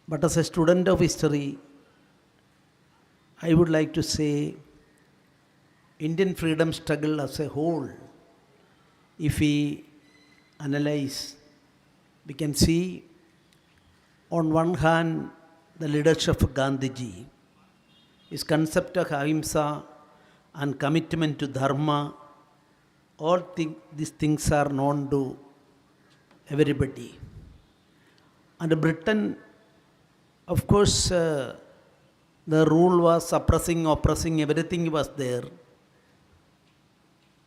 But as a student of history, I would like to say Indian freedom struggle as a whole, if we analyze, we can see on one hand the leadership of Gandhiji, his concept of ahimsa and commitment to dharma, these things are known to everybody. And Britain, of course, the rule was suppressing, oppressing, everything was there.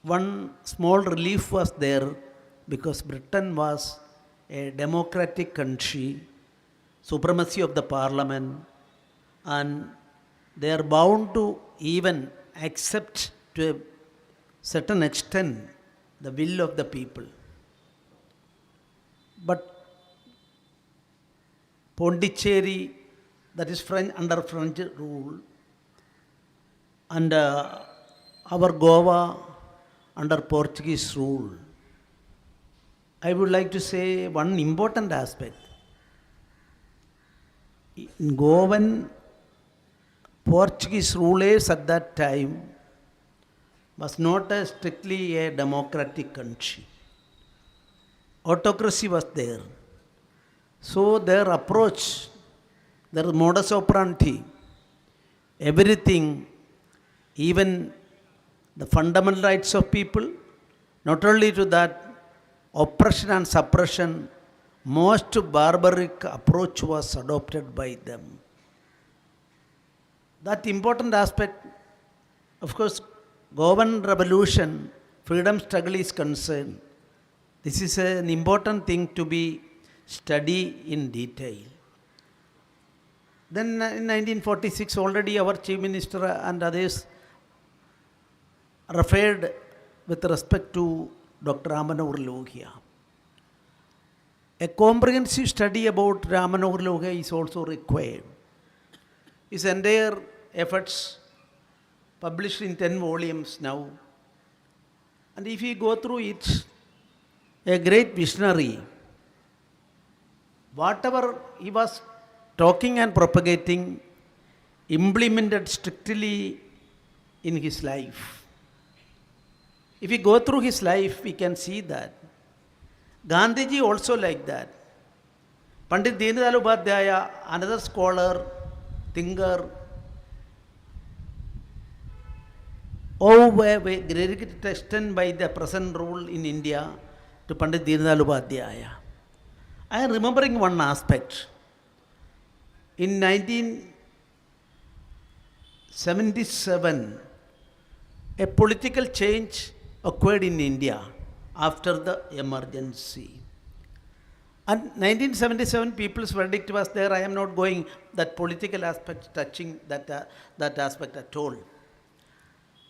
One small relief was there because Britain was a democratic country, supremacy of the parliament, and they are bound to even accept to a certain extent the will of the people. But Pondicherry, that is French, under French rule, and our Goa under Portuguese rule. I would like to say one important aspect. In Goan, Portuguese rulers at that time was not strictly a democratic country. Autocracy was there. So their approach, their modus operandi, everything, even the fundamental rights of people, not only to that, oppression and suppression, most barbaric approach was adopted by them. That important aspect, of course, Goan revolution, freedom struggle is concerned. This is an important thing to be studied in detail. Then in 1946, already our Chief Minister and others referred with respect to Dr. Ramanohar Lohia. A comprehensive study about Ramanohar Lohia is also required. His entire efforts published in 10 volumes now. And if you go through it, a great visionary, whatever he was talking and propagating, implemented strictly in his life. If we go through his life, we can see that. Gandhiji also like that. Pandit Deenadayal Upadhyaya, another scholar, thinker, greatly tested by the present rule in India to Pandit Deenadayal Upadhyaya. I am remembering one aspect. In 1977, a political change occurred in India after the emergency. And 1977 people's verdict was there. I am not going that political aspect, touching that aspect at all.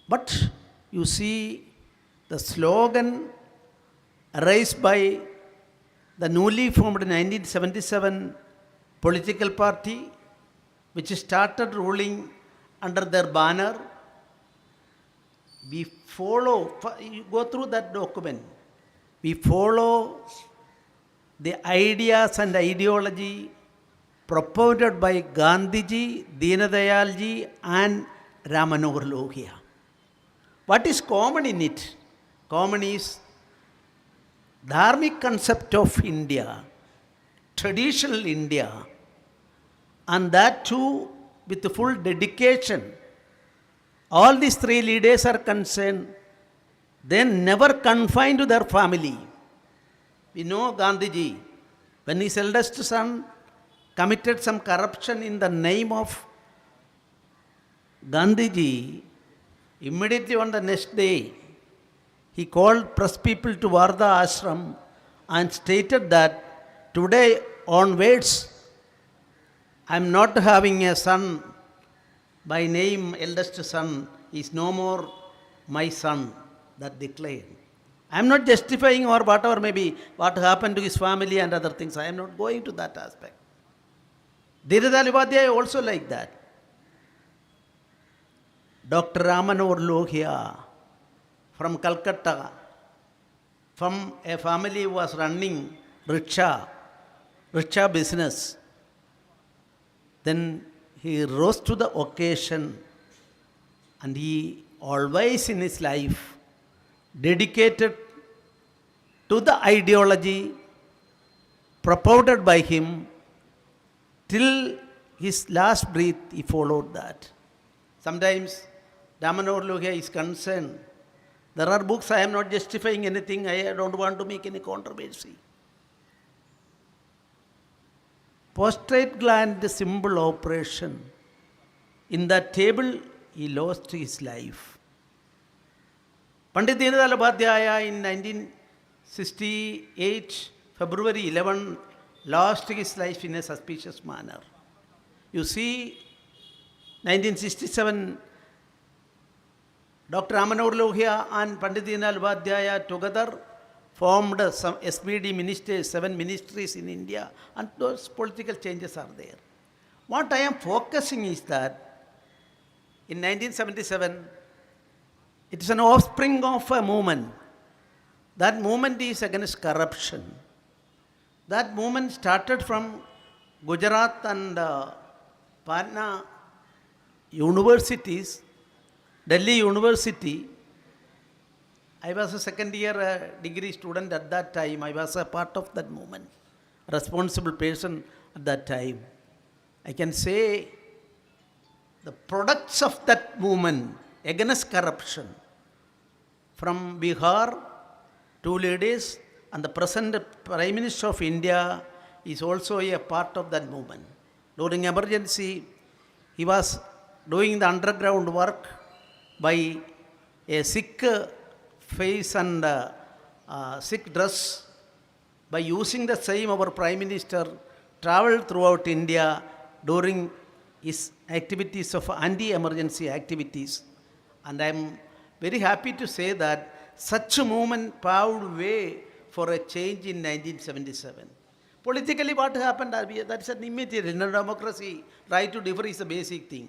But you see the slogan raised by the newly formed 1977 political party, which started ruling under their banner. We follow, you go through that document, we follow the ideas and ideology propounded by Gandhiji, Deenadayalji and Ramanohar Lohia. What is common in it? Common is dharmic concept of India, traditional India, and that too with full dedication. All these three leaders are concerned, they never confined to their family. We know Gandhiji, when his eldest son committed some corruption in the name of Gandhiji, immediately on the next day, he called press people to Vardha Ashram and stated that today onwards, I am not having a son by name, eldest son is no more my son, that declared. I am not justifying or whatever may be what happened to his family and other things. I am not going to that aspect. Deenadayal Upadhyaya also like that. Dr. Ramanohar Lohia from Calcutta, from a family who was running rickshaw business. then he rose to the occasion, and he always in his life dedicated to the ideology propounded by him. Till his last breath, he followed that. Sometimes Ramanohar Lohia is concerned. There are books, I am not justifying anything, I don't want to make any controversy. Prostate gland simple operation. In that table, he lost his life. Pandit Deenadayal Upadhyaya in 1968, February 11, lost his life in a suspicious manner. You see, 1967, Dr. Ramanohar Lohia and Pandit Deenadayal Upadhyaya together formed some SPD ministers, 7 ministries in India, and those political changes are there. What I am focusing is that in 1977, it is an offspring of a movement. That movement is against corruption. That movement started from Gujarat and Patna universities, Delhi University. I was a second year degree student at that time. I was a part of that movement, responsible person at that time. I can say the products of that movement against corruption, from Bihar, 2 ladies, and the present Prime Minister of India is also a part of that movement. During emergency, he was doing the underground work by a sick face and sick dress. By using the same, our Prime Minister traveled throughout India during his activities of anti-emergency activities. And I am very happy to say that such a movement paved way for a change in 1977. Politically, what happened, that's an immaterial. In a democracy, right to differ is a basic thing.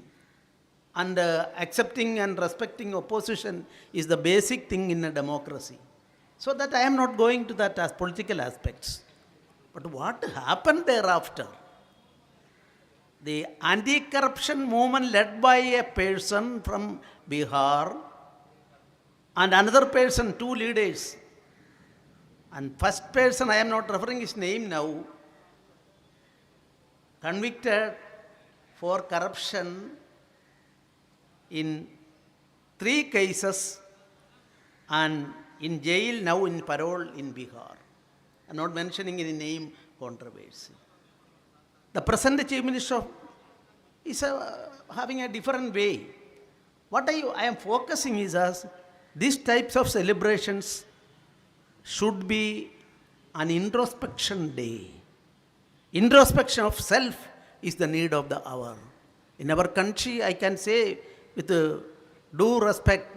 And accepting and respecting opposition is the basic thing in a democracy. So that I am not going to that as political aspects. But what happened thereafter? The anti-corruption movement led by a person from Bihar and another person, 2 leaders. And first person, I am not referring his name now, convicted for corruption in 3 cases and in jail, now in parole in Bihar. I am not mentioning any name controversy. The present Chief Minister is having a different way. What I am focusing is as these types of celebrations should be an introspection day. Introspection of self is the need of the hour. In our country, I can say with due respect,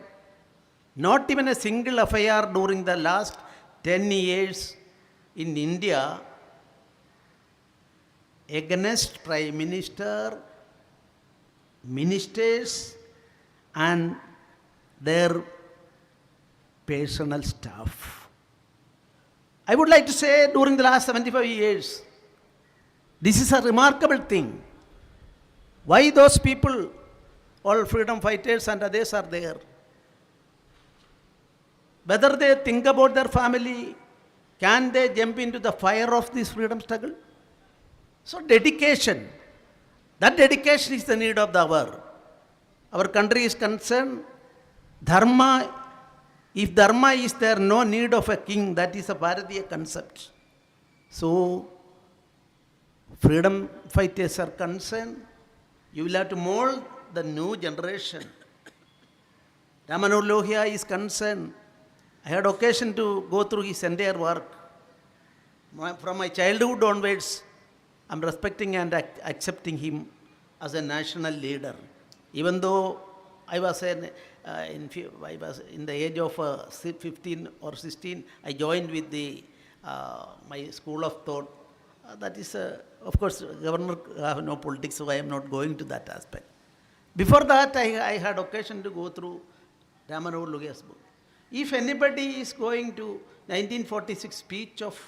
not even a single FIR during the last 10 years in India against Prime Minister, ministers and their personal staff. I would like to say during the last 75 years, this is a remarkable thing. Why those people, all freedom fighters and others are there? Whether they think about their family, can they jump into the fire of this freedom struggle? So dedication, that dedication is the need of the hour. Our country is concerned, dharma, if dharma is there, no need of a king, that is a Bharatiya concept. So, freedom fighters are concerned, you will have to mold the new generation. Ramanohar Lohia is concerned, I had occasion to go through his entire work. From my childhood onwards, I am respecting and accepting him as a national leader. Even though I was in the age of 15 or 16, I joined with my school of thought. That is, of course, governor have no politics, so I am not going to that aspect. Before that, I had occasion to go through Ramanohar Lohia's book. If anybody is going to 1946 speech of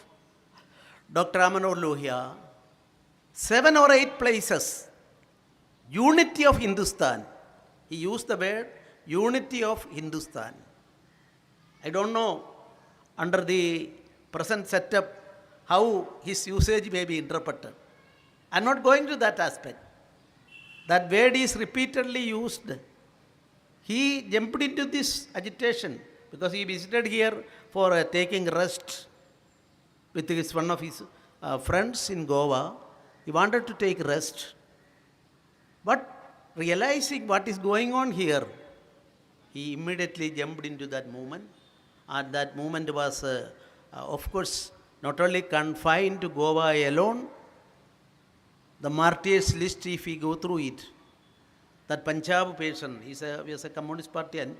Dr. Ramanohar Lohia, 7 or 8 places unity of Hindustan. He used the word unity of Hindustan. I don't know under the present setup how his usage may be interpreted. I'm not going to that aspect. That word is repeatedly used. He jumped into this agitation because he visited here for taking rest with one of his friends in Goa. He wanted to take rest. But realizing what is going on here, he immediately jumped into that movement. And that movement was, of course, not only confined to Goa alone, the martyrs list, if we go through it, that Punjab person, he was a Communist Party and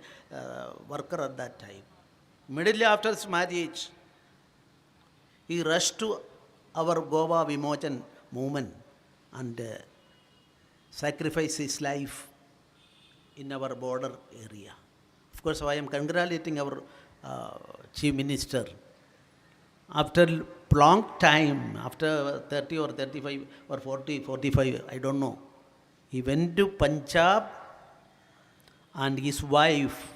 worker at that time. Immediately after his marriage, he rushed to our Goa Vimochan movement and sacrificed his life in our border area. Of course, I am congratulating our Chief Minister. After long time, after 30 or 35 or 40, 45, I don't know, he went to Punjab and his wife,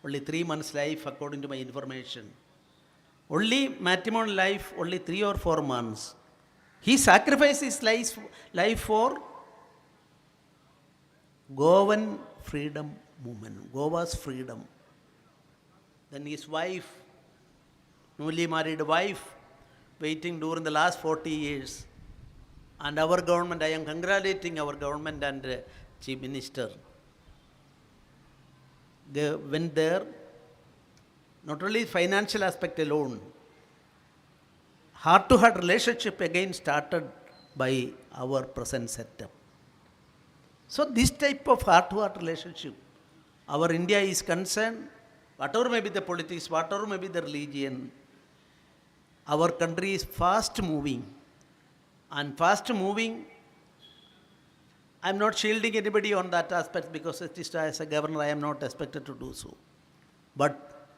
only 3 months life according to my information. Only matrimonial life, only 3 or 4 months. He sacrificed his life for Goan freedom movement, Goa's freedom. Then his wife, newly married wife, waiting during the last 40 years. And our government, I am congratulating our government and Chief Minister. They went there, not only financial aspect alone, heart-to-heart relationship again started by our present setup. So this type of heart-to-heart relationship, our India is concerned, whatever may be the politics, whatever may be the religion, our country is fast moving. And fast moving, I am not shielding anybody on that aspect because at least as a governor I am not expected to do so. But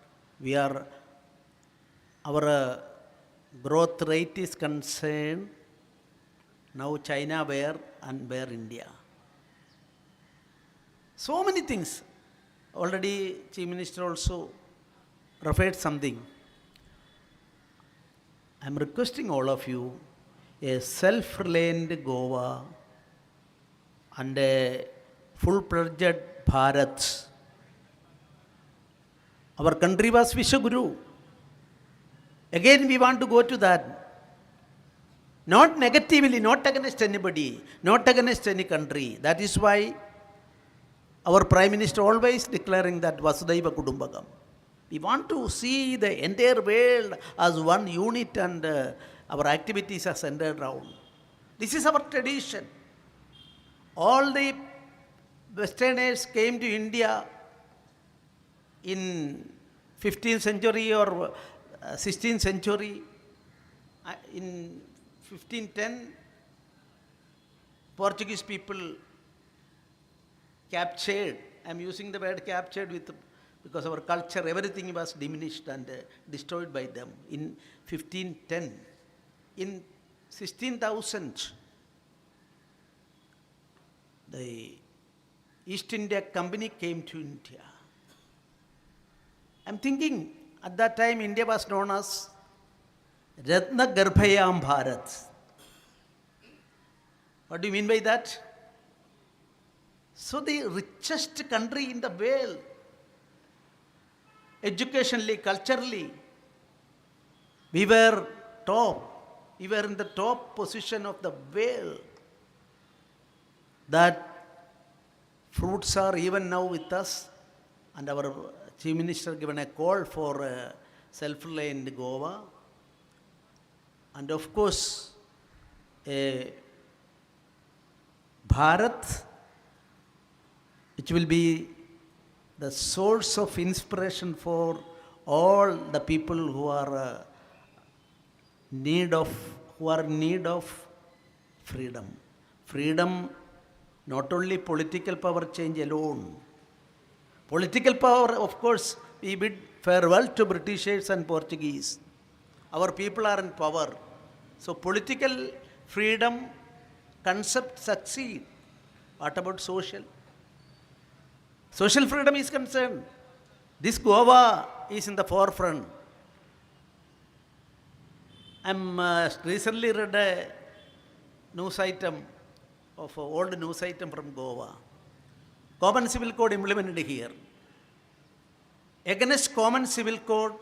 our growth rate is concerned, now China where and where India. So many things. Already Chief Minister also referred something. I am requesting all of you, a self-reliant Goa and a full-fledged Bharat. Our country was Vishwaguru. Again we want to go to that. Not negatively, not against anybody, not against any country. That is why our Prime Minister always declaring that Vasudhaiva Kudumbakam. We want to see the entire world as one unit and our activities are centered around. This is our tradition. All the Westerners came to India in 15th century or 16th century. In 1510, Portuguese people captured, I am using the word captured because our culture, everything was diminished and destroyed by them in 1510. In 16,000, the East India Company came to India. I am thinking, at that time India was known as Ratna Garbhayam Bharat. What do you mean by that? So the richest country in the world, educationally, culturally, we were top. We were in the top position of the world. That fruits are even now with us, and our Chief Minister given a call for self-reliant Goa, and of course a Bharat which will be the source of inspiration for all the people who are in need of freedom. Freedom, not only political power change alone. Political power, of course, we bid farewell to Britishers and Portuguese. Our people are in power. So political freedom concept succeed. What about social? Social freedom is concerned. This Goa is in the forefront. I'm recently read a news item of an old news item from Goa. Common Civil Code implemented here. Against Common Civil Code,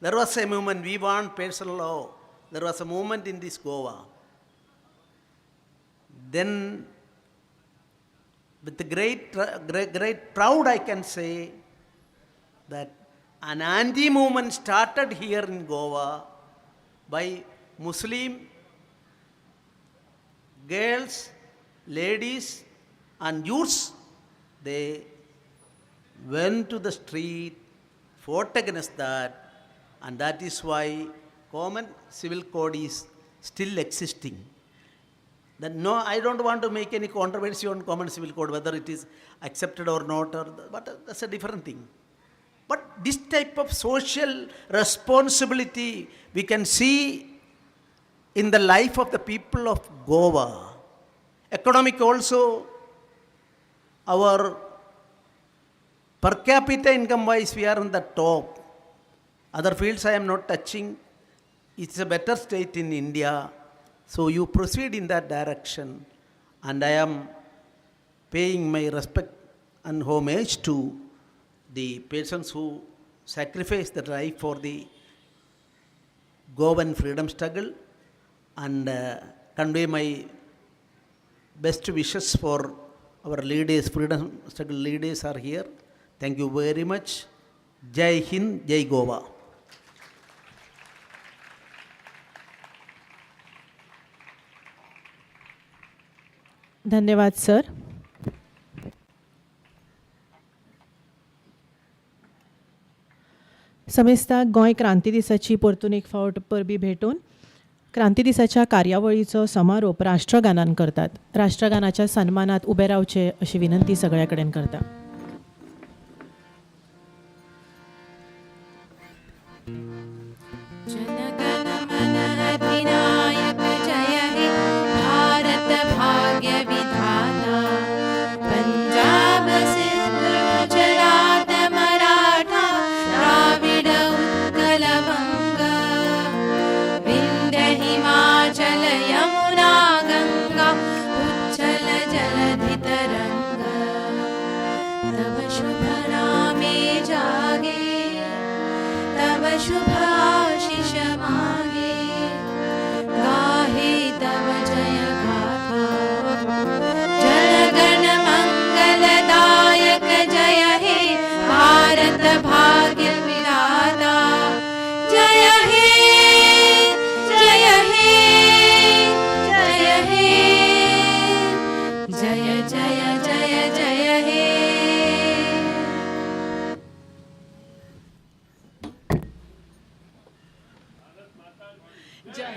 there was a movement, we want personal law. There was a movement in this Goa. Then, with great proud, I can say that an anti-movement started here in Goa by Muslim girls, ladies, and youths. They went to the street, fought against that, and that is why Common Civil Code is still existing. Then no, I don't want to make any controversy on Common Civil Code, whether it is accepted or not, but that's a different thing. But this type of social responsibility we can see in the life of the people of Goa. Economic also, our per capita income wise, we are on the top. Other fields I am not touching. It's a better state in India. So you proceed in that direction. And I am paying my respect and homage to the persons who sacrificed their life for the Goan freedom struggle, and convey my best wishes for our leaders, freedom struggle leaders are here. Thank you very much. Jai Hind, Jai Goa. धन्यवाद sir. समेस्ताक Goa क्रांती दिसाची परतून एक फावट परबी भेटून क्रांती दिसाच्या कार्यावळीचो समारोप राष्ट्रगानान करतात. राष्ट्रगानाच्या सन्मानात उबे रावचे अशी विनंती सगळ्या कडेन करता. शुभाशिष मागे गाहे तव जय गाथा जनगण मंगलदायक जय हे भारत भाग्य विधाता जय हे जय हे जय हे जय जय जय जय हे. जय